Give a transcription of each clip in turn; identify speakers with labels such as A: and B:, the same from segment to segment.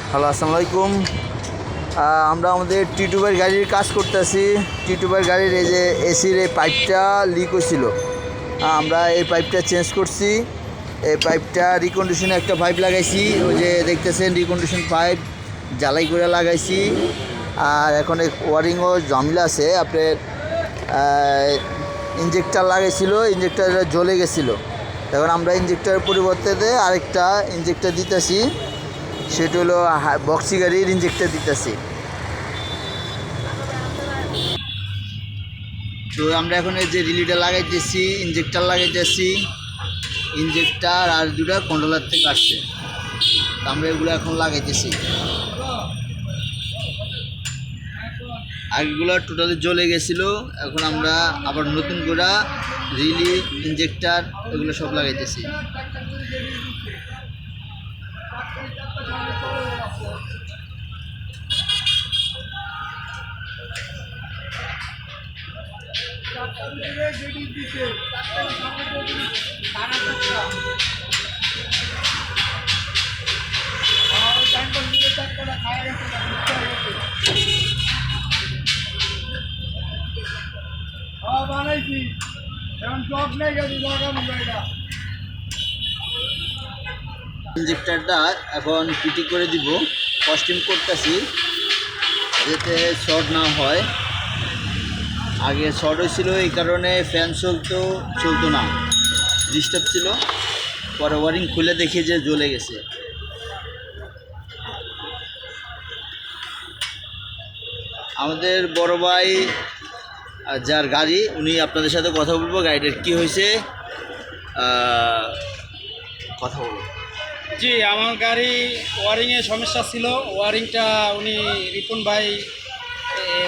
A: Hello, আসসালামু আলাইকুম। আমরা আমাদের টিউবার গাড়ির কাজ করতেছি। টিউবার গাড়ির এই যে এসির এই পাইপটা লিক হয়েছিল, আমরা এই পাইপটা চেঞ্জ করছি। এই পাইপটা রিকন্ডিশনে একটা পাইপ লাগাইছি, ওই যে দেখতেছেন রিকন্ডিশন পাইপ জ্বালাই করে লাগাইছি। আর এখন এই ওয়ারিংও ঝামেলা আছে, আপনার ইঞ্জেক্টার লাগাইছিল, ইঞ্জেক্টারটা জ্বলে গেছিলো। এখন আমরা ইঞ্জেক্টারের পরিবর্তে আরেকটা ইঞ্জেক্টার দিতেছি, সেটা হলো বক্সি গাড়ির ইঞ্জেক্টার দিতেছি। তো আমরা এখন এই যে রিলিটা লাগাইতেছি, ইঞ্জেক্টার লাগাইতেছি, ইঞ্জেক্টার আর দুটা কন্ট্রোলার থেকে আসছে, তো আমরা এগুলো এখন লাগাইতেছি। আগেগুলো টোটালি জ্বলে গেছিলো, এখন আমরা আবার নতুন করে রিলি, ইঞ্জেক্টার এগুলো সব লাগাইতেছি। ইঞ্জেক্টারটা এখন পিটি করে দিব, কস্টিং করতেছি যাতে শর্ট না হয়। আগে শর্ট হয়েছিল, এই কারণে ফ্যান চলতো না, ডিস্টার্ব ছিল। পরে ওয়ারিং খুলে দেখি যে জ্বলে গেছে। আমাদের বড় ভাই যার গাড়ি, উনি আপনাদের সাথে কথা বলবো, গাড়িটার কী হয়েছে কথা বলবো।
B: জি, আমার গাড়ি ওয়ারিংয়ে সমস্যা ছিল। ওয়ারিংটা উনি রিপন ভাই,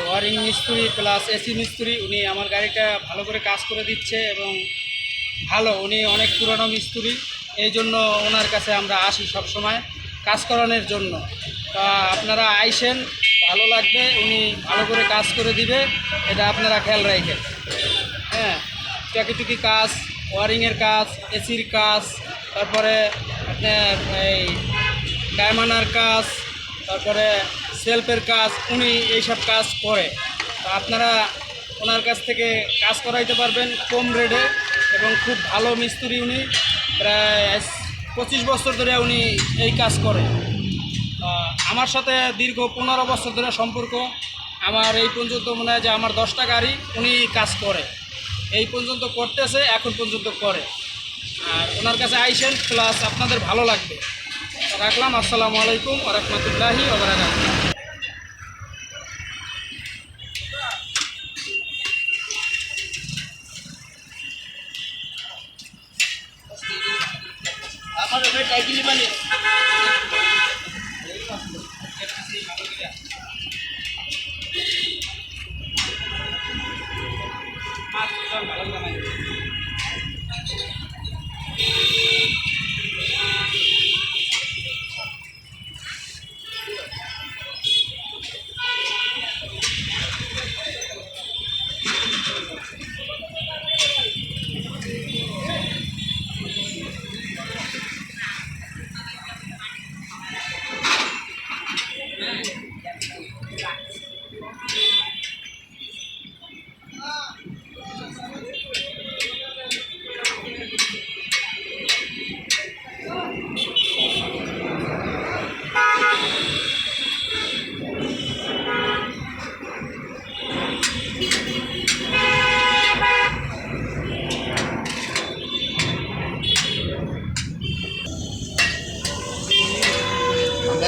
B: ওয়ারিং মিস্ত্রি প্লাস এসি মিস্ত্রি, উনি আমার গাড়িটা ভালো করে কাজ করে দিচ্ছে এবং উনি অনেক পুরনো মিস্ত্রি, এই জন্য ওনার কাছে আমরা আসি সব সময় কাজ করানোর জন্য। তা আপনারা আইসেন, ভালো লাগবে, উনি ভালো করে কাজ করে দিবে, এটা আপনারা খেয়াল রাখেন। হ্যাঁ, টুকি কাজ, ওয়ারিংয়ের কাজ, এসির কাজ, তারপরে আপনার এই ডায়মানার কাজ, তারপরে সেলফের কাজ, উনি এইসব কাজ করে। তা আপনারা ওনার কাছ থেকে কাজ করাইতে পারবেন কম রেটে, এবং খুব ভালো মিস্ত্রি উনি, প্রায় 25 বছর ধরে উনি এই কাজ করে। আমার সাথে দীর্ঘ 15 বছর ধরে সম্পর্ক। আমার এই পর্যন্ত মনে হয় যে আমার 10টা গাড়ি উনি কাজ করে, এই পর্যন্ত করতেছে, এখন পর্যন্ত করে। আর ওনার কাছে আইসেন, প্লাস আপনাদের ভালো লাগবে। রাখলাম। আসসালামু আলাইকুম ওয়া রাহমাতুল্লাহি ওয়া বারাকাতুহু।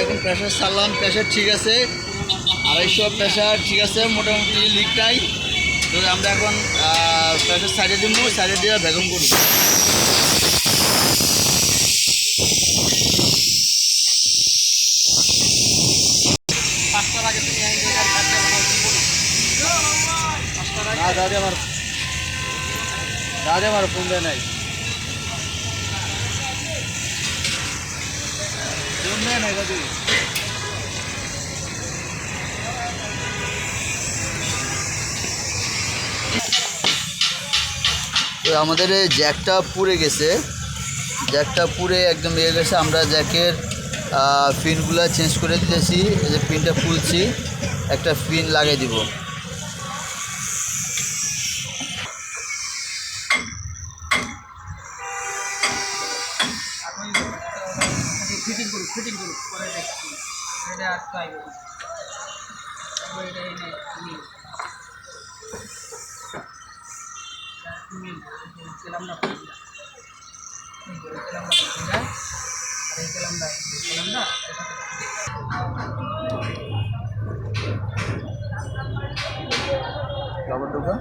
A: এখন প্রেশার ছাড়লাম, প্রেশার ঠিক আছে, 250 প্রেশার ঠিক আছে, মোটামুটি লিক নাই। তো আমরা এখন প্রেশার সাইডে দিব, সাইডে দিয়ে ভ্যাকুম করব। দাদা আমার ফোন দেয় নাই, ফোন দেয় নাই দাদি। তো আমাদের এই জ্যাকটা পুড়ে গেছে, জ্যাকটা পুড়ে একদম ইয়ে গেছে। আমরা জ্যাকের পিনগুলো চেঞ্জ করে দিতেছি। এই যে পিনটা খুলছি, একটা পিন লাগিয়ে দিব।
B: ফিটিং করুক পরে দেখছি এটা আর পাইব এটা এনে দিলাম না
A: রবার ঢোকা।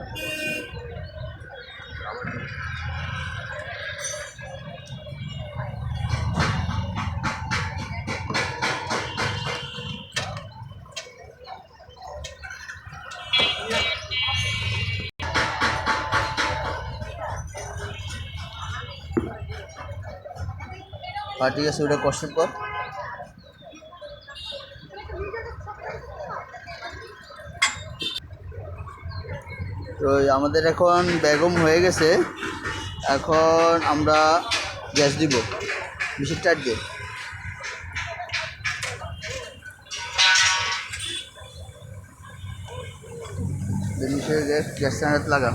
A: ঠিক আছে, ওটা কষ্টের পর তো আমাদের এখন বেগম হয়ে গেছে। এখন আমরা গ্যাস দিব, বেশি টাইট দিয়ে। গ্যাস স্ট্যান্ড লাগা।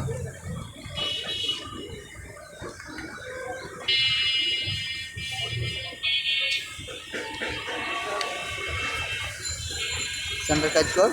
A: স্ট্যান্ডার কাজ কর।